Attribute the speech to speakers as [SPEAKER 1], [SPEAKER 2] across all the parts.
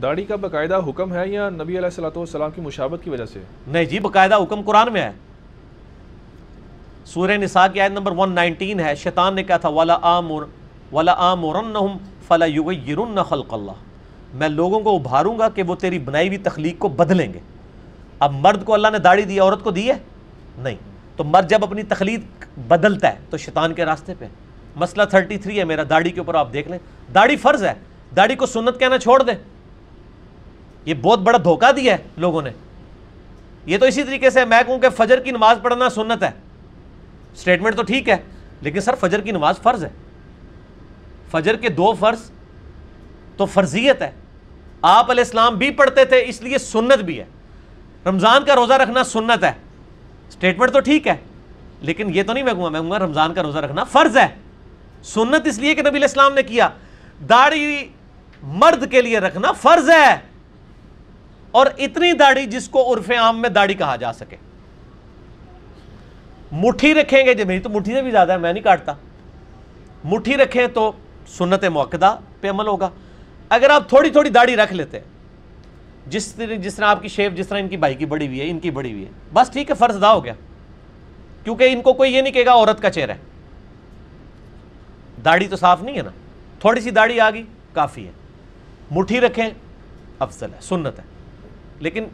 [SPEAKER 1] داڑھی کا باقاعدہ حکم ہے یا نبی علیہ الصلوۃ والسلام کی مشابہت کی وجہ سے؟
[SPEAKER 2] نہیں جی، باقاعدہ حکم قرآن میں ہے. سورہ نساء کی آیت نمبر 119 ہے. شیطان نے کہا تھا وَلَا آمُرَنَّهُمْ فَلَيُغَيِّرُنَّ خَلْقَ اللَّهِ، میں لوگوں کو ابھاروں گا کہ وہ تیری بنائی ہوئی تخلیق کو بدلیں گے. اب مرد کو اللہ نے داڑھی دی، عورت کو دی ہے نہیں. تو مرد جب اپنی تخلیق بدلتا ہے تو شیطان کے راستے پہ. مسئلہ 33 ہے میرا داڑھی کے اوپر، آپ دیکھ لیں. داڑھی فرض ہے، داڑھی کو سنت کہنا چھوڑ دیں. یہ بہت بڑا دھوکہ دیا ہے لوگوں نے. یہ تو اسی طریقے سے میں کہوں کہ فجر کی نماز پڑھنا سنت ہے، سٹیٹمنٹ تو ٹھیک ہے، لیکن سر فجر کی نماز فرض ہے. فجر کے 2 فرض تو فرضیت ہے. آپ علیہ السلام بھی پڑھتے تھے، اس لیے سنت بھی ہے. رمضان کا روزہ رکھنا سنت ہے، سٹیٹمنٹ تو ٹھیک ہے، لیکن یہ تو نہیں میں کہوں گا رمضان کا روزہ رکھنا فرض ہے. سنت اس لیے کہ نبی علیہ السلام نے کیا. داڑھی مرد کے لیے رکھنا فرض ہے، اور اتنی داڑھی جس کو عرف عام میں داڑھی کہا جا سکے. مٹھی رکھیں گے، میری تو مٹھی سے بھی زیادہ ہے، میں نہیں کاٹتا. مٹھی رکھیں تو سنت موقدہ پہ عمل ہوگا. اگر آپ تھوڑی تھوڑی داڑھی رکھ لیتے، جس طرح آپ کی شیپ، جس طرح ان کی بھائی کی بڑی ہوئی ہے، ان کی بڑی ہوئی ہے، بس ٹھیک ہے، فرض ادا ہو گیا. کیونکہ ان کو کوئی یہ نہیں کہے گا عورت کا چہرہ ہے. داڑھی تو صاف نہیں ہے نا، تھوڑی سی داڑھی آ گئی کافی ہے. مٹھی رکھیں افضل ہے، سنت ہے. لیکن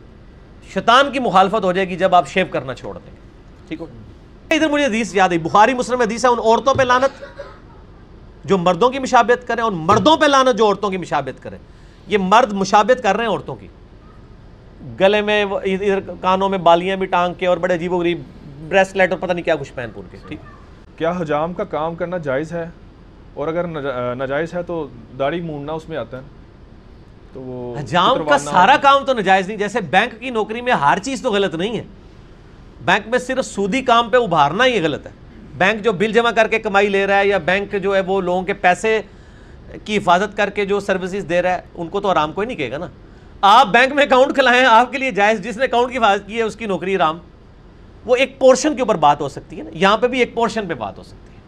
[SPEAKER 2] شیطان کی مخالفت ہو جائے گی جب آپ شیو کرنا چھوڑ دیں گے. ٹھیک ہو. ادھر مجھے حدیث یاد ہے، بخاری مسلم حدیث ہے. ان عورتوں پہ لعنت جو مردوں کی مشابہت کریں، اور مردوں پہ لعنت جو عورتوں کی مشابہت کریں. یہ مرد مشابہت کر رہے ہیں عورتوں کی، گلے میں ادھر کانوں میں بالیاں بھی ٹانگ کے، اور بڑے عجیب و غریب بریسلیٹ اور پتہ نہیں کیا کچھ پہن پون کے. ٹھیک.
[SPEAKER 1] کیا حجام کا کام کرنا جائز ہے؟ اور اگر ناجائز ہے تو داڑھی مونڈنا اس میں آتا ہے؟ تو وہ
[SPEAKER 2] حجام کا سارا کام تو ناجائز نہیں. جیسے بینک کی نوکری میں ہر چیز تو غلط نہیں ہے. بینک میں صرف سودی کام پہ ابھارنا ہی غلط ہے. بینک جو بل جمع کر کے کمائی لے رہا ہے، یا بینک جو ہے وہ لوگوں کے پیسے کی حفاظت کر کے جو سروسز دے رہا ہے، ان کو تو حرام کوئی نہیں کہے گا نا. آپ بینک میں اکاؤنٹ کھلائیں، آپ کے لیے جائز. جس نے اکاؤنٹ کی حفاظت کی ہے اس کی نوکری حرام. وہ ایک پورشن کے اوپر بات ہو سکتی ہے نا، یہاں پہ بھی ایک پورشن پہ بات ہو سکتی ہے.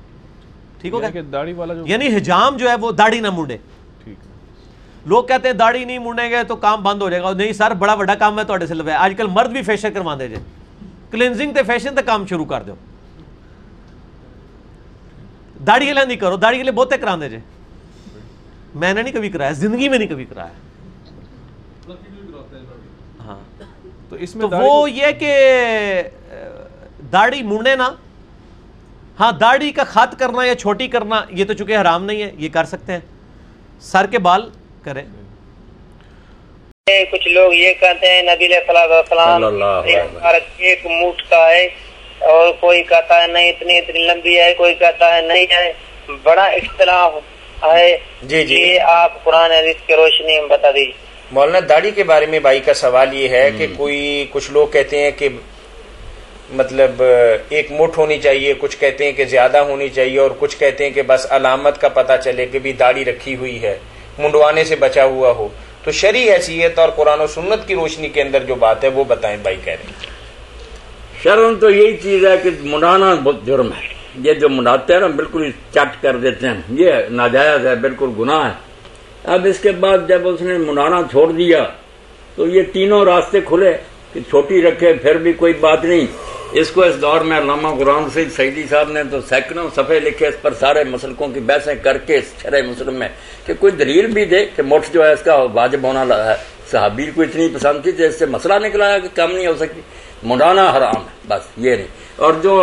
[SPEAKER 2] ٹھیک ہو گیا.
[SPEAKER 1] داڑھی والا
[SPEAKER 2] یعنی حجام جو ہے وہ داڑھی نہ مونڈے. لوگ کہتے ہیں داڑھی نہیں مونڈیں گے تو کام بند ہو جائے گا. نہیں سر، بڑا بڑا کام ہے تھوڑے سے لوے. آج کل مرد بھی فیشن کروا دے جے، کلینزنگ تے فیشن تے کام شروع کر دو. داڑھی کے لیے نہیں کرو، داڑھی کے لیے بہتے کرا دے جے. میں نے نہیں کبھی کرایا، زندگی میں نہیں کبھی کرایا. ہاں
[SPEAKER 1] تو اس میں
[SPEAKER 2] وہ یہ کہ داڑھی مونڈے نا. ہاں داڑھی کا خط کرنا یا چھوٹی کرنا یہ تو چونکہ حرام نہیں ہے، یہ کر سکتے ہیں. سر کے بال کریں.
[SPEAKER 3] کچھ لوگ یہ کہتے ہیں نبی علیہ السلام ایک مٹھ کا ہے، اور کوئی کہتا ہے نہیں اتنی لمبی ہے، کوئی کہتا ہے نہیں ہے. بڑا اختلاف ہے.
[SPEAKER 4] جی جی،
[SPEAKER 3] یہ آپ قرآن حدیث کی روشنی میں بتا دیجیے.
[SPEAKER 4] مولانا داڑھی کے بارے میں بھائی کا سوال یہ ہے کہ کچھ لوگ کہتے ہیں کہ مطلب ایک مٹھ ہونی چاہیے، کچھ کہتے ہیں کہ زیادہ ہونی چاہیے، اور کچھ کہتے ہیں کہ بس علامت کا پتہ چلے کہ بھی داڑھی رکھی ہوئی ہے، منڈوانے سے بچا ہوا ہو. تو شرعی حیثیت اور قرآن و سنت کی روشنی کے اندر جو بات ہے وہ بتائیں بھائی. کہہ رہے ہیں
[SPEAKER 5] شرعن تو یہی چیز ہے کہ منڈانا بہت جرم ہے. یہ جو منڈاتے ہیں نا بالکل چٹ کر دیتے ہیں، یہ ناجائز ہے، بالکل گناہ ہے. اب اس کے بعد جب اس نے منڈانا چھوڑ دیا تو یہ تینوں راستے کھلے کہ چھوٹی رکھے پھر بھی کوئی بات نہیں. اس کو اس دور میں علامہ قرآن سید سعیدی صاحب نے تو سینکڑوں صفحے لکھے اس پر، سارے مسلکوں کی بحثیں کر کے شرح مسلم میں کہ کوئی دلیل بھی دے کہ مٹھ جو ہے اس کا واجب ہونا ہے. صحابی کو اتنی پسند تھی کہ اس سے مسئلہ نکلا ہے کہ کم نہیں ہو سکتی. منڈانا حرام ہے، بس یہ نہیں. اور جو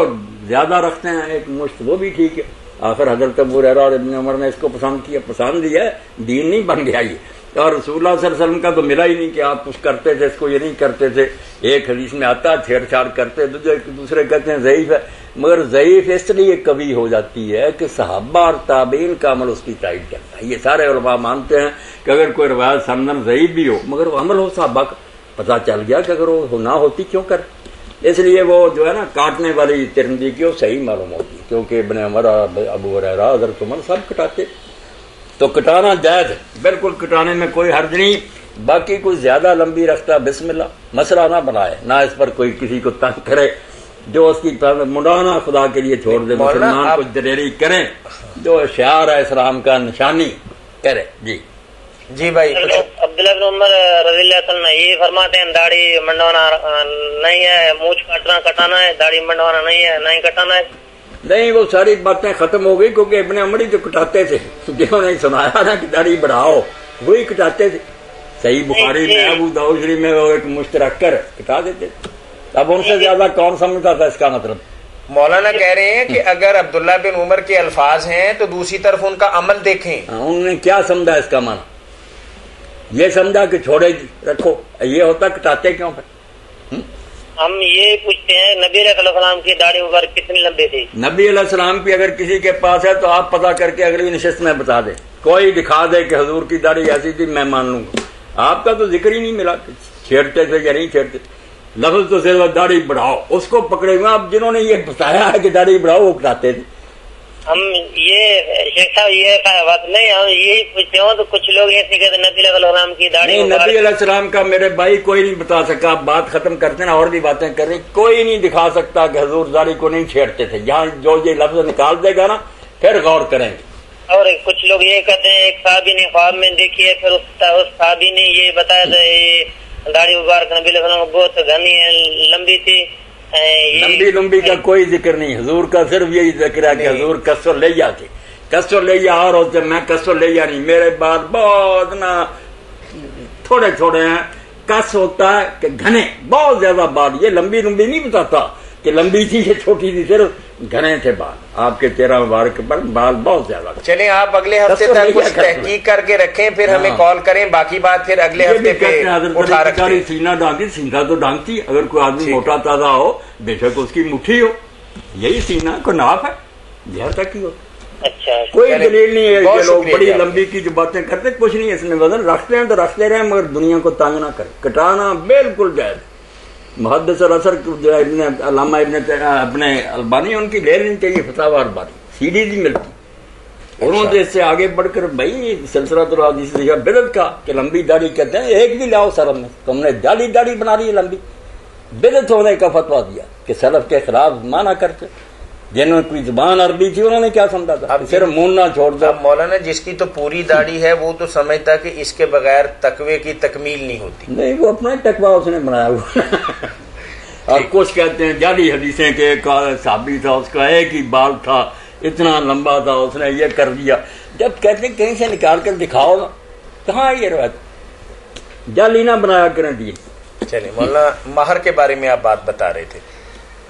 [SPEAKER 5] زیادہ رکھتے ہیں ایک مشت وہ بھی ٹھیک ہے. آخر حضرت ابو ہریرہ اور ابن عمر نے اس کو پسند کیا، پسند دیا ہے، دین نہیں بن گیا یہ. اور رسول اللہ صلی اللہ علیہ وسلم کا تو ملا ہی نہیں کہ آپ کچھ کرتے تھے، اس کو یہ نہیں کرتے تھے. ایک حدیث میں آتا چھیڑ چھاڑ کرتے، دوسرے کہتے ہیں ضعیف ہے. مگر ضعیف اس لیے کبھی ہو جاتی ہے کہ صحابہ اور تابعین کا عمل اس کی تائید کرتا ہے. یہ سارے علماء مانتے ہیں کہ اگر کوئی روایت سندن ضعیف بھی ہو مگر وہ عمل ہو صحابہ کا، پتہ چل گیا کہ اگر وہ نہ ہوتی کیوں کر. اس لیے وہ جو ہے نا کاٹنے والی ترمذی کی وہ صحیح معلوم ہوتی ہے، کیونہ ابن عمر، ابو ہریرہ، حضرت عمر سب کٹاتے. تو کٹانا جائز ہے، بالکل کٹانے میں کوئی حرج نہیں. باقی کوئی زیادہ لمبی رکھتا بسم اللہ، مسئلہ نہ بنائے، نہ اس پر کوئی کسی کو تنگ کرے. جو اس کی منڈانا خدا کے لیے چھوڑ دے، مسلمان کو دلیری کریں، جو شعار ہے اسلام کا نشانی کرے. جی
[SPEAKER 4] جی بھائی.
[SPEAKER 3] عبداللہ بن عمر رضی اللہ عنہ یہ فرماتے ہیں داڑھی منڈوانا نہیں ہے، مونچھ کٹانا ہے، داڑھی منڈوانا نہیں ہے، نہیں کٹانا ہے؟
[SPEAKER 5] نہیں، وہ ساری باتیں ختم ہو گئی، کیونکہ ابن عمر ہی تو کٹاتے تھے، جنہوں نے سنایا نا کہ داڑھی بڑھاؤ وہی کٹاتے تھے. صحیح بخاری میں، ابو داؤد شریف میں وہ ایک مشترک کر کٹا دیتے. اب ان سے زیادہ کون سمجھتا تھا اس کا مطلب؟
[SPEAKER 4] مولانا کہہ رہے ہیں کہ اگر عبداللہ بن عمر کے الفاظ ہیں تو دوسری طرف ان کا عمل دیکھیں.
[SPEAKER 5] انہوں نے کیا سمجھا اس کا معنی؟ یہ سمجھا کہ چھوڑے رکھو، یہ ہوتا کٹاتے کیوں پھر؟
[SPEAKER 3] ہم یہ پوچھتے ہیں نبی علیہ السلام کی داڑھی مبارک کتنی لمبی تھی؟
[SPEAKER 5] نبی علیہ السلام کی اگر کسی کے پاس ہے تو آپ پتہ کر کے اگلی نشست میں بتا دیں. کوئی دکھا دے کہ حضور کی داڑھی ایسی تھی، میں مان لوں گا. آپ کا تو ذکر ہی نہیں ملا چھیڑتے تھے یا نہیں چھیڑتے. لفظ تو صرف داڑھی بڑھاؤ اس کو پکڑے ہوئے. اب جنہوں نے یہ بتایا ہے کہ داڑھی بڑھاؤ وہ کٹاتے تھے.
[SPEAKER 3] ہم یہ شیخ صاحب یہ بات نہیں، ہم یہی پوچھتے ہوں تو کچھ لوگ ایسے کہتے ہیں نبی علیہ السلام کی داڑھی
[SPEAKER 5] نہیں، نبی علیہ السلام کا میرے بھائی کوئی نہیں بتا سکا. آپ بات ختم کرتے نا، اور بھی باتیں کر رہے. کوئی نہیں دکھا سکتا کہ حضور داڑھی کو نہیں چھیڑتے تھے. یہاں جو یہ لفظ نکال دے گا نا پھر غور کریں گے.
[SPEAKER 3] اور کچھ لوگ یہ کہتے ہیں ایک صحابی نے خواب میں دیکھی ہے، پھر اس صحابی نے یہ بتایا تھا یہ داڑھی مبارک نبی علیہ السلام بہت گھنی ہے، لمبی تھی.
[SPEAKER 5] لمبی کا کوئی ذکر نہیں. حضور کا صرف یہی ذکر ہے کہ حضور کسر لیا تھے. کسر لیا اور ہوتے، میں کسر لیا نہیں، میرے بال بہت نا تھوڑے تھوڑے ہیں. کس ہوتا ہے کہ گھنے بہت زیادہ بال. یہ لمبی نہیں بتاتا کہ لمبی تھی یہ چھوٹی تھی، صرف گھنے تھے بال. آپ کے چہرہ مبارک پر بال بہت زیادہ.
[SPEAKER 4] چلیں آپ اگلے ہفتے تک کچھ تحقیق کر کے رکھیں، پھر ہمیں کال کریں. باقی بات پھر اگلے ہفتے پہ اٹھا رکھتے ہیں.
[SPEAKER 5] سینہ ڈھانکی، سینہ تو ڈھانکتی. اگر کوئی آدمی موٹا تازہ ہو بے شک اس کی مٹھی ہو، یہی سینہ کو ناپ ہے، یہاں تک ہی ہو.
[SPEAKER 3] اچھا
[SPEAKER 5] کوئی دلیل نہیں ہے کہ لوگ بڑی لمبی کی جو باتیں کرتے، کچھ نہیں اس میں. وزن رکھتے ہیں تو رکھتے رہیں، مگر دنیا کو تنگ نہ کریں. کٹانا بالکل جائز. محدث الاثر جو علامہ اپنے البانی، ان کی لے لینی چاہیے فتاوی البانی، سیڈی بھی ملتی. انہوں نے اس سے آگے بڑھ کر بھائی سلسلہ الحدیث بدعت کا کہ لمبی داڑھی کہتے ہیں، ایک بھی لاؤ سلف میں. تم نے داڑھی بنا رہی ہے لمبی. بدعت ہونے کا فتویٰ دیا کہ سلف کے خلاف مانا کرتے. جنہوں نے کوئی زبان عربی تھی انہوں نے کیا سمجھا تھا؟ صرف موننا چھوڑ دو.
[SPEAKER 4] اب مولانا جس کی تو پوری داڑھی ہے وہ تو سمجھتا کہ اس کے بغیر تقوی کی تکمیل نہیں ہوتی.
[SPEAKER 5] نہیں، وہ اپنا تقویٰ اس نے بنایا ہوا. اور کچھ کہتے ہیں جعلی حدیثیں کہ ایک صحابی تھا، اس کا ایک ہی بال تھا، اتنا لمبا تھا، اس نے یہ کر دیا. جب کہتے ہیں کہیں سے نکال کر دکھاؤ نا، کہاں یہ روایت؟ جعلی نہ بنایا کریں دیے.
[SPEAKER 4] چلیں مولانا مہر کے بارے میں آپ بات بتا رہے تھے.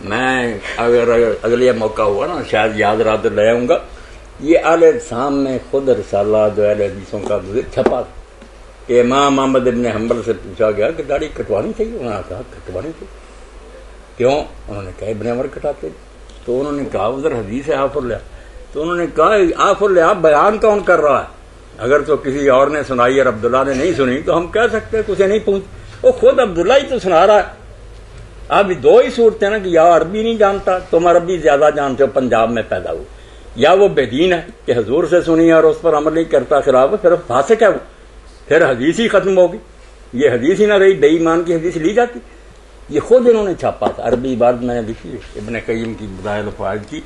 [SPEAKER 5] میں اگر اگلے موقع ہوا نا شاید یاد رہا تو لے آؤں گا. یہ اہل شام میں خود رسالہ جو اہل حدیثوں کا چھپا کہ امام احمد ابن حنبل سے پوچھا گیا کہ داڑھی کٹوانی چاہیے. انہوں نے کہا کٹوانی چاہیے. کیوں؟ انہوں نے کہا ابن عمر کٹاتے. تو انہوں نے کہا ادھر حدیث ہے آف اللہ. تو انہوں نے کہا آف اللہ بیان کون کر رہا ہے؟ اگر تو کسی اور نے سنائی اور عبداللہ نے نہیں سنی تو ہم کہہ سکتے ہیں اسے نہیں پہنچ. وہ خود عبداللہ ہی تو سنا رہا ہے. اب دو ہی صورتیں نا کہ یا عربی نہیں جانتا، تم عربی زیادہ جانتے ہو، پنجاب میں پیدا ہو، یا وہ بے دین ہے کہ حضور سے سنی اور اس پر عمل نہیں کرتا، خلاف ہے، پھر فاسق ہے وہ. پھر حدیث ہی ختم ہوگی. یہ حدیث ہی نہ رہی، بے ایمان کی حدیث لی جاتی. یہ خود انہوں نے چھاپا تھا. عربی عبارت میں نے لکھی ہے ابن قیم کی بدائل الفوائد کی.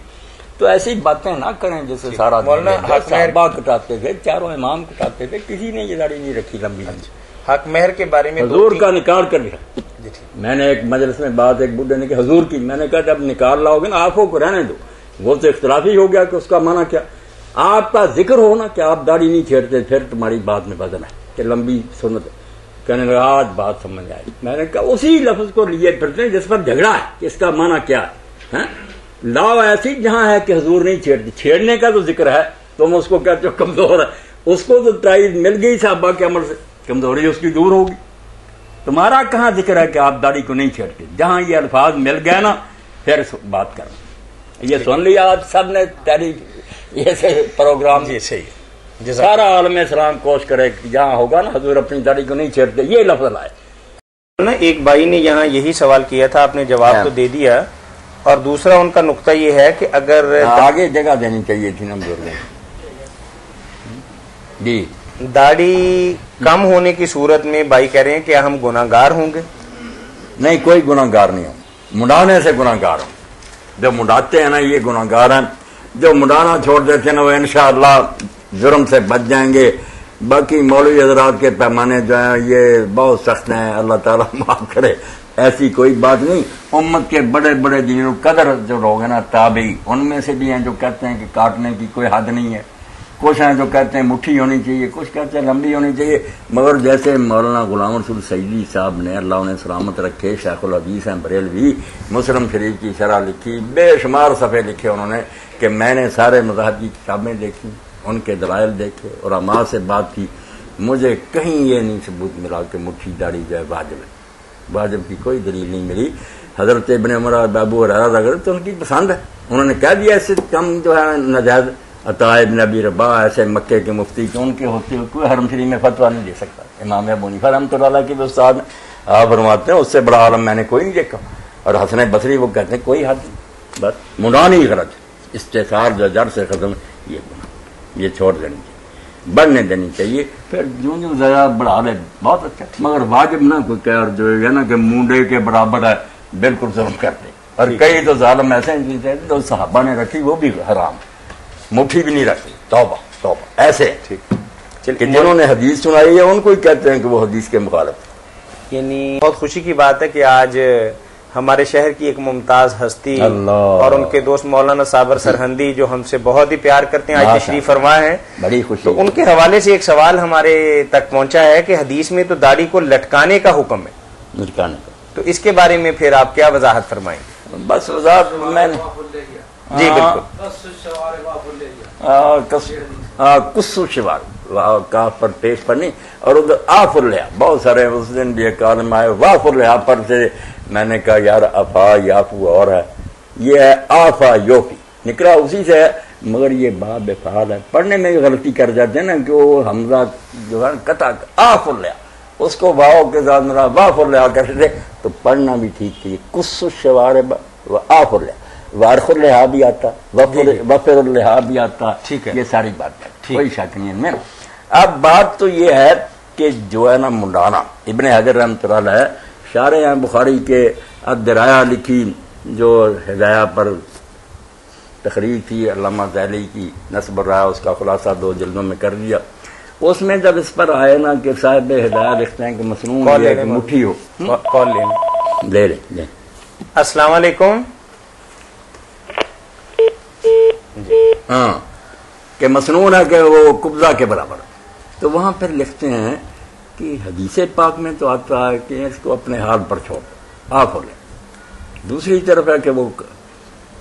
[SPEAKER 5] تو ایسی باتیں نہ کریں جیسے سارا صحابہ کٹاتے تھے، چاروں امام کٹاتے تھے، کسی نے یہ داڑھی نہیں رکھی لمبی.
[SPEAKER 4] حق مہر کے بارے میں
[SPEAKER 5] حضور کا نکال کر لکھا. میں نے ایک مجلس میں بات ایک بڈھے نے کہ حضور کی، میں نے کہا جب نکال لاؤ گے نا آنکھوں کو رہنے دو. وہ تو اختلافی ہو گیا کہ اس کا معنی کیا. آپ کا ذکر ہو نا کہ آپ داڑھی نہیں چھیڑتے، پھر تمہاری بات میں بدل ہے کہ لمبی سنت. کہنے لگا آج بات سمجھ آئی. میں نے کہا اسی لفظ کو لیے پھرتے ہیں جس پر جھگڑا ہے کہ اس کا معنی کیا ہے. لاؤ ایسی جہاں ہے کہ حضور نہیں چھیڑتے. چھیڑنے کا تو ذکر ہے، تم اس کو کہتے ہو کمزور ہے. اس کو تو تائید مل گئی صحابہ کے عمل سے، کمزوری اس کی دور ہوگی. تمہارا کہاں ذکر ہے کہ آپ داڑھی کو نہیں چھیڑتے؟ جہاں یہ الفاظ مل گئے نا پھر بات کرنا. یہ سن لیا آج سب نے تحریک یہ پروگرام.
[SPEAKER 4] جی صحیح.
[SPEAKER 5] سارا عالم اسلام کوشش کرے کہ جہاں ہوگا نا حضور اپنی داڑھی کو نہیں چھیڑتے یہ لفظ لائے.
[SPEAKER 4] ایک بھائی نے یہاں یہی سوال کیا تھا، آپ نے جواب تو دے دیا. اور دوسرا ان کا نقطہ یہ ہے کہ اگر
[SPEAKER 5] آگے جگہ دینی چاہیے تھی نا بزرگوں جی.
[SPEAKER 4] داڑھی کم ہونے کی صورت میں بھائی کہہ رہے ہیں کہ ہم گناہگار ہوں گے؟
[SPEAKER 5] نہیں، کوئی گناہگار نہیں ہو. مڈانے سے گناہگار ہوں. جو مڈاتے ہیں نا یہ گناہگار ہیں. جو مڈانا چھوڑ دیتے ہیں نا وہ انشاءاللہ جرم سے بچ جائیں گے. باقی مولوی حضرات کے پیمانے جو ہیں یہ بہت سخت ہیں، اللہ تعالیٰ معاف کرے، ایسی کوئی بات نہیں۔ امت کے بڑے بڑے دینوں قدر جو لوگ ہیں نا تابعی، ان میں سے بھی ہیں جو کہتے ہیں کہ کاٹنے کی کوئی حد نہیں ہے، کچھ ہیں جو کہتے ہیں مٹھی ہونی چاہیے، کچھ کہتے ہیں لمبی ہونی چاہیے، مگر جیسے مولانا غلام رسول سعیدی صاحب نے اللہ انہیں سلامت رکھے، شیخ الحدیث ہیں بریلوی، مسلم شریف کی شرح لکھی، بے شمار صفحے لکھے انہوں نے کہ میں نے سارے مذہب کی کتابیں دیکھی، ان کے دلائل دیکھے، علماء سے بات کی، مجھے کہیں یہ نہیں ثبوت ملا کہ مٹھی داڑھی جو ہے واجب ہے، واجب کی کوئی دلیل نہیں ملی۔ حضرت ابن عمر اور ابو ہریرہ اگر تو ان کی پسند ہے، انہوں نے کہہ دیا اس سے کم جو ہے ناجائز۔ عطا ابن ابی رباح ایسے مکے کے مفتی کہ ان کے ہوتے ہوئے کوئی حرم شریف میں فتویٰ نہیں دے سکتا۔ امام ابو حنیفہ رحمۃ اللہ علیہ کے بھی استاد ہیں، آپ فرماتے ہیں اس سے بڑا عالم میں نے کوئی نہیں دیکھا، اور حسن بصری وہ کہتے ہیں کوئی حد نہیں، بس منانی غرض استثار جو جڑ سے ختم، یہ گناہ یہ چھوڑ دینی چاہیے، بڑھنے دینی چاہیے، پھر جو ذرا بڑھا لے بہت اچھا، مگر واجب نہ کوئی کہ اور جو ہے نا کہ مونڈے کے برابر ہے بالکل ظلم کرتے، اور کئی تو ظالم ایسے ہیں جو صحابہ نے رکھی وہ بھی حرام، مٹھی بھی نہیں رکھتی، توبہ توبہ ایسے کہ جنہوں نے حدیث سنائی ہے ان کو ہی کہتے ہیں کہ وہ حدیث کے مخالف۔
[SPEAKER 4] یعنی بہت خوشی کی بات ہے کہ آج ہمارے شہر کی ایک ممتاز ہستی اور ان کے دوست مولانا صابر سرہندی جو ہم سے بہت ہی پیار کرتے ہیں، آج تشریف فرما ہے،
[SPEAKER 5] بڑی خوشی۔
[SPEAKER 4] تو ان کے حوالے سے ایک سوال ہمارے تک پہنچا ہے کہ حدیث میں تو داڑھی کو لٹکانے کا حکم ہے،
[SPEAKER 5] لٹکانے کا،
[SPEAKER 4] تو اس کے بارے میں پھر آپ کیا وضاحت فرمائیں گے؟
[SPEAKER 5] بس وضاحت میں نے
[SPEAKER 4] جی بالکل،
[SPEAKER 5] کسو شوار کاف پر پیش پڑھنی، اور ادھر آف الحا، بہت سارے اس دن بھی ایک عالم آئے واف الحا پر سے، میں نے کہا یار افا یافو اور ہے، یہ ہے آفا یوفی، نکلا اسی سے ہے، مگر یہ باب فعال ہے، پڑھنے میں بھی غلطی کر جاتے ہیں نا کہ وہ حمزہ جو ہے قطع آف الحا، اس کو واو کے ساتھ میرا واف الحا کرتے تھے تو پڑھنا بھی ٹھیک تھی، کسو شوار آف الحا، وارخ الحا بھی آتا، وفر الحا بھی آتا،
[SPEAKER 4] ٹھیک ہے،
[SPEAKER 5] یہ ساری بات ہے، کوئی شک نہیں ان میں۔ اب بات تو یہ ہے کہ جو ہے نا منڈانا، ابن حجر رحمۃ اللہ علیہ شارح بخاری کے الدرایہ لکھی جو ہدایہ پر تقریر تھی علامہ ذیلی کی نصب الرایہ، اس کا خلاصہ 2 جلدوں میں کر دیا، اس میں جب اس پر آئے نا کہ صاحب ہدایہ لکھتے ہیں کہ مسنون یہ ہے کہ مٹھی ہو،
[SPEAKER 4] کال
[SPEAKER 5] لے لیں۔
[SPEAKER 4] السلام علیکم،
[SPEAKER 5] ہاں کہ مسنون ہے کہ وہ قبضہ کے برابر، تو وہاں پھر لکھتے ہیں کہ حدیث پاک میں تو آتا ہے کہ اس کو اپنے حال پر چھوڑ آپ ہو لیں، دوسری طرف ہے کہ وہ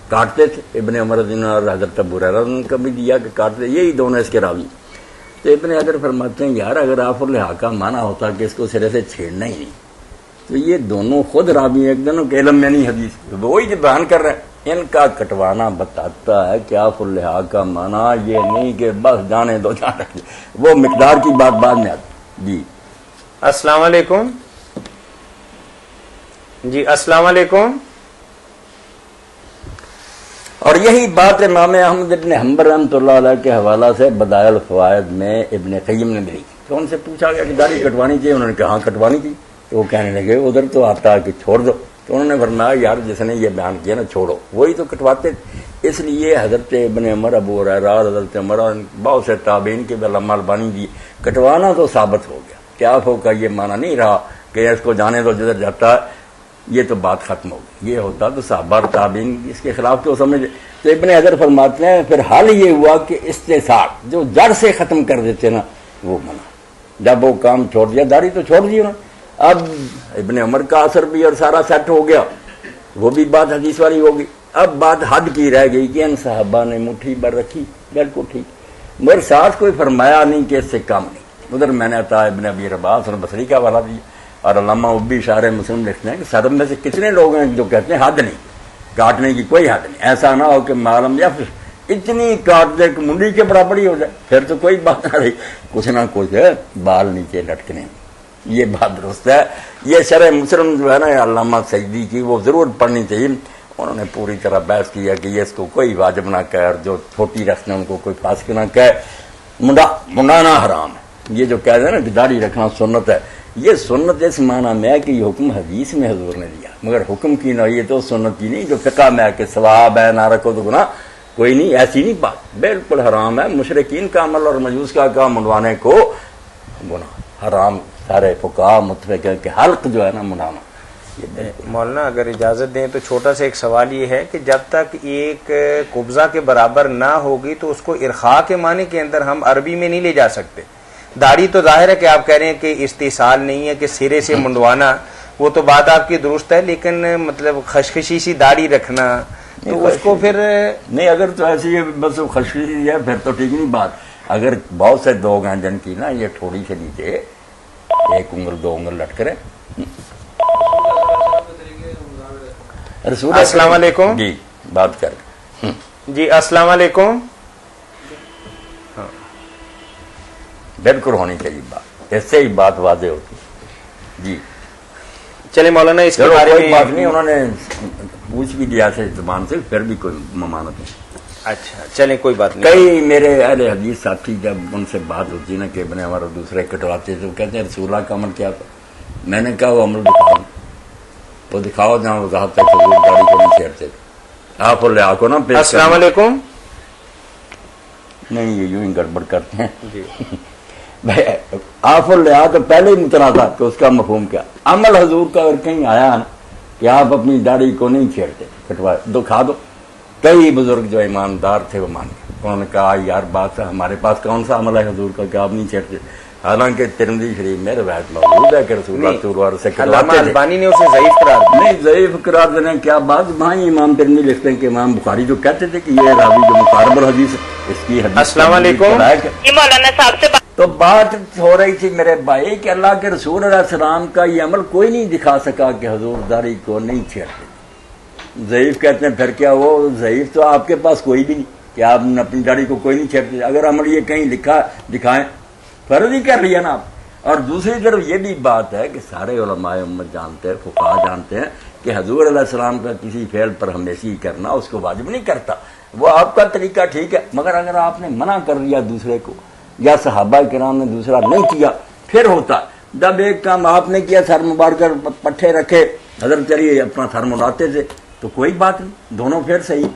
[SPEAKER 5] کاٹتے تھے، ابن عمر اور حضرت ابو ہریرہ نے کبھی دیا کہ کاٹتے، یہی دونوں اس کے راوی، تو ابن حجر فرماتے ہیں یار اگر آف الحا کا معنی ہوتا کہ اس کو سرے سے چھیڑنا ہی نہیں، تو یہ دونوں خود راوی ایک دونوں کے علم میں نہیں حدیث، وہی جو بیان کر رہے ہیں، ان کا کٹوانا بتاتا ہے کہ آف الحا کا معنی یہ نہیں کہ بس جانے دو جانے دو، وہ مقدار کی بات بعد میں آتی۔ جی
[SPEAKER 4] السلام علیکم، جی السلام علیکم۔
[SPEAKER 5] اور یہی بات امام احمد ابن حنبل رحمۃ اللہ علیہ کے حوالہ سے بدائع الفوائد میں ابن قیم نے ملی، تو ان سے پوچھا گیا کہ داڑھی کٹوانی چاہیے، انہوں نے کہا ہاں کٹوانی چاہیے، تو وہ کہنے لگے ادھر تو آتا ہے کہ چھوڑ دو، تو انہوں نے فرمایا یار جس نے یہ بیان کیا نا چھوڑو، وہی تو کٹواتے، اس لیے حضرت ابن عمر ابو ہریرہ حضرت عمر اور بہت سے تابعین کے علامہ البانی دی، کٹوانا تو ثابت ہو گیا، کیا کا یہ معنی نہیں رہا کہ اس کو جانے دو جدھر جاتا ہے، یہ تو بات ختم ہو گئی، یہ ہوتا تو صحابہ تابعین اس کے خلاف تو سمجھ، تو ابن حجر فرماتے ہیں پھر حال یہ ہوا کہ استثار جو جڑ سے ختم کر دیتے نا وہ منع، جب وہ کام چھوڑ دیا، داڑھی تو چھوڑ دی انہوں نے، اب ابن عمر کا اثر بھی اور سارا سیٹ ہو گیا، وہ بھی بات حدیث والی ہوگی، اب بات حد کی رہ گئی کہ ان صحابہ نے مٹھی بھر رکھی، بالکل ٹھیک، مگر ساتھ کوئی فرمایا نہیں کہ اس سے کم نہیں، ادھر میں نے عطا ابن ابی رباح اور بصری کا حوالہ دیا، اور علامہ ابی شارح مسلم لکھتے ہیں کہ سرب میں سے کتنے لوگ ہیں جو کہتے ہیں حد نہیں، کاٹنے کی کوئی حد نہیں، ایسا نہ ہو کہ معلوم یا پھر اتنی کاٹ دے کہ منڈی کے برابر ہی ہو جائے، پھر تو کوئی بات نہ رہی، کچھ نہ کچھ بال نیچے لٹکنے، یہ بات درست ہے۔ یہ شرح مسلم جو ہے نا علامہ سعیدی کی وہ ضرور پڑھنی چاہیے، انہوں نے پوری طرح بحث کیا کہ یہ اس کو کوئی واجب نہ کہے، اور جو چھوٹی رکھنا ان کو کوئی فاسق نہ کہے، منڈانا حرام ہے، یہ جو کہتے ہیں نا کہ داڑھی رکھنا سنت ہے، یہ سنت اس معنی میں ہے کہ یہ حکم حدیث میں حضور نے دیا، مگر حکم کی نوعیت تو سنت کی نہیں، جو فقہ میں ہے کہ ثواب ہے نہ رکھو تو گناہ کوئی نہیں، ایسی نہیں بات، بالکل حرام ہے، مشرکین کا عمل اور مجوس کا کام منڈوانے کو گناہ حرام. سارے فقہا متفق ہے کہ حلق جو ہے نا منانا.
[SPEAKER 4] مولانا اگر اجازت دیں تو چھوٹا سا ایک سوال یہ ہے کہ جب تک ایک قبضہ کے برابر نہ ہوگی تو اس کو ارخاء کے معنی کے اندر ہم عربی میں نہیں لے جا سکتے. داڑھی تو ظاہر ہے کہ آپ کہہ رہے ہیں کہ استحصال نہیں ہے کہ سرے سے منڈوانا, وہ تو بات آپ کی درست ہے, لیکن مطلب خشخشی سی داڑھی رکھنا تو اس کو پھر
[SPEAKER 5] نہیں, اگر تو ایسی ہے بس وہ خشخشی ہے پھر تو ٹھیک نہیں بات. اگر بہت سے لوگ ہیں جن کی نا یہ تھوڑی سے نیچے 1 انگل 2 انگل لٹک رہے.
[SPEAKER 4] السلام علیکم.
[SPEAKER 5] جی بات کر
[SPEAKER 4] جی السلام علیکم.
[SPEAKER 5] بالکل ہونی چاہیے بات, اس سے ہی بات واضح ہوتی. جی
[SPEAKER 4] چلے مولانا اس کے بارے میں
[SPEAKER 5] بات نہیں, انہوں نے پوچھ بھی دیا سے زبان سے, پھر بھی کوئی ممانت نہیں.
[SPEAKER 4] اچھا چلیں کوئی بات نہیں.
[SPEAKER 5] کئی میرے اہل حدیث ساتھی جب ان سے بات ہوتی نا کہ ابن عمر اور دوسرے کٹواتے تو کہتے ہیں رسول اللہ کا عمل کیا تھا. میں نے کہا وہ عمل دکھاؤ, وہ دکھاؤ جہاں وضاحت تک گاڑی کو نہیں چھیڑتے. آپ اور لیا کو نا.
[SPEAKER 4] السلام علیکم.
[SPEAKER 5] نہیں یہ یوں ہی گڑبڑ کرتے ہیں
[SPEAKER 4] جی.
[SPEAKER 5] آپ اور لیا تو پہلے ہی متنازع کہ اس کا مفہوم کیا. عمل حضور کا اگر کہیں آیا نا کہ آپ اپنی داڑھی کو نہیں چھیڑتے, کٹوائے دکھا دو. کئی بزرگ جو ایماندار تھے وہ مان گئے, انہوں نے کہا یار بات ہے, ہمارے پاس کون سا عمل ہے حضور کا کہ آپ نہیں چھیڑتے. حالانکہ ترمذی شریف میں روایت موجود ہے کہ رسول اللہ صلی اللہ علیہ وسلم سے
[SPEAKER 4] علامہ البانی نے اسے ضعیف قرار دیا.
[SPEAKER 5] نہیں ضعیف قرار دینے کیا بات, وہاں امام ترمذی لکھتے ہیں کہ امام بخاری جو کہتے تھے کہ یہ راوی جو مقارب الحدیث اس کی حدیث.
[SPEAKER 4] السلام علیکم.
[SPEAKER 3] مولانا صاحب سے
[SPEAKER 5] تو بات ہو رہی تھی میرے بھائی کہ اللہ کے رسول علیہ السلام کا یہ عمل کوئی نہیں دکھا سکا کہ حضور داڑھی کو نہیں چھیڑتے. ضعیف کہتے ہیں, پھر کیا وہ ضعیف تو آپ کے پاس کوئی بھی نہیں کہ آپ اپنی داڑھی کو کوئی نہیں چھیڑتے. اگر عمل یہ کہیں لکھا دکھائیں فرض ہی کر لیا نا آپ. اور دوسری طرف یہ بھی بات ہے کہ سارے علماء امت جانتے ہیں, فقہا جانتے ہیں کہ حضور علیہ السلام کا کسی فعل پر ہمیشہ کرنا اس کو واجب نہیں کرتا. وہ آپ کا طریقہ ٹھیک ہے, مگر اگر آپ نے منع کر دیا دوسرے کو یا صحابہ کرام نے دوسرا نہیں کیا پھر ہوتا. جب ایک کام آپ نے کیا, سر مبارک پٹھے رکھے, حضرت چلیے اپنا سر مڑاتے تھے تو کوئی بات نہیں, دونوں پھر صحیح.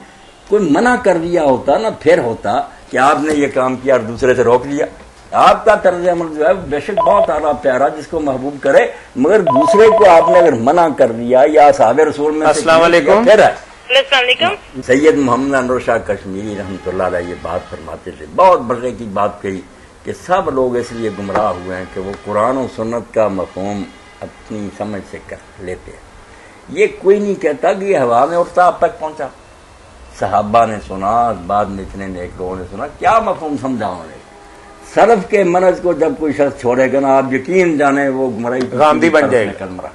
[SPEAKER 5] کوئی منع کر دیا ہوتا نا پھر ہوتا کہ آپ نے یہ کام کیا اور دوسرے سے روک لیا. آپ کا طرز عمل جو ہے بے شک بہت اعلیٰ پیارا, جس کو محبوب کرے, مگر دوسرے کو آپ نے اگر منع کر دیا یا صحابہ رسول میں.
[SPEAKER 4] السلام علیکم.
[SPEAKER 5] پھر ہے
[SPEAKER 3] السلام علیکم.
[SPEAKER 5] سید محمد انور شاہ کشمیری رحمۃ اللہ علیہ یہ بات فرماتے تھے, بہت بڑے کی بات کہی کہ سب لوگ اس لیے گمراہ ہوئے ہیں کہ وہ قرآن و سنت کا مفہوم اپنی سمجھ سے کر لیتے ہیں. یہ کوئی نہیں کہتا کہ یہ ہوا میں اٹھتا آپ تک پہنچا. صحابہ نے سنا, بعد میں اتنے نیک لوگوں نے سنا, کیا مفہوم سمجھا انہوں نے. سلف کے منہج کو جب کوئی شخص چھوڑے گا نا آپ یقین جانے وہ گمراہی
[SPEAKER 4] غامدی بن جائے گا,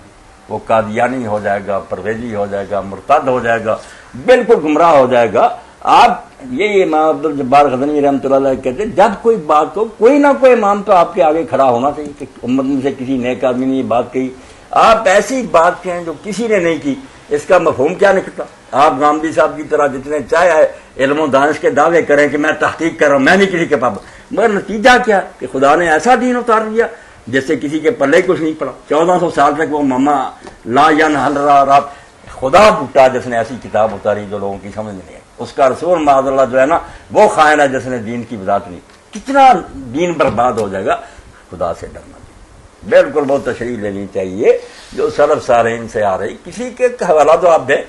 [SPEAKER 5] وہ قادیانی ہو جائے گا, پرویزی ہو جائے گا, مرتد ہو جائے گا, بالکل گمراہ ہو جائے گا. آپ یہ امام عبد الجبار غزنوی رحمۃ اللہ علیہ کہتے ہیں جب کوئی بات ہو کوئی نہ کوئی امام تو آپ کے آگے کھڑا ہونا چاہیے کہ امت میں سے کسی نیک آدمی نے یہ بات کہی, آپ ایسی بات کہیں جو کسی نے نہیں کی, اس کا مفہوم کیا نکلتا. آپ غامدی صاحب کی طرح جتنے چاہے علم و دانش کے دعوے کریں کہ میں تحقیق کر رہا ہوں, میں نہیں کسی کے پاس, مگر نتیجہ کیا کہ خدا نے ایسا دین اتار دیا جس سے کسی کے پلے کچھ نہیں پڑا. 1400 سال تک وہ ماما لا ینحل رات, خدا بوٹا جس نے ایسی کتاب اتاری جو لوگوں کی سمجھ میں نہیں آئی. اس کا رسول معاذ اللہ جو ہے نا وہ خائن ہے جس نے دین کی وضاحت نہیں. کتنا دین برباد ہو جائے گا. خدا سے ڈرنا بالکل بہت تشریح لینی چاہیے جو سلف صالحین سے آ رہی. کسی کے حوالہ تو آپ دیں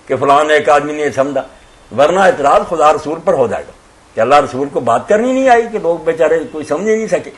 [SPEAKER 5] کہ فلاں ایک آدمی نے یہ سمجھا, ورنہ اعتراض خدا رسول پر ہو جائے گا کہ اللہ رسول کو بات کرنی نہیں آئی کہ لوگ بیچارے کوئی سمجھ ہی نہیں سکے.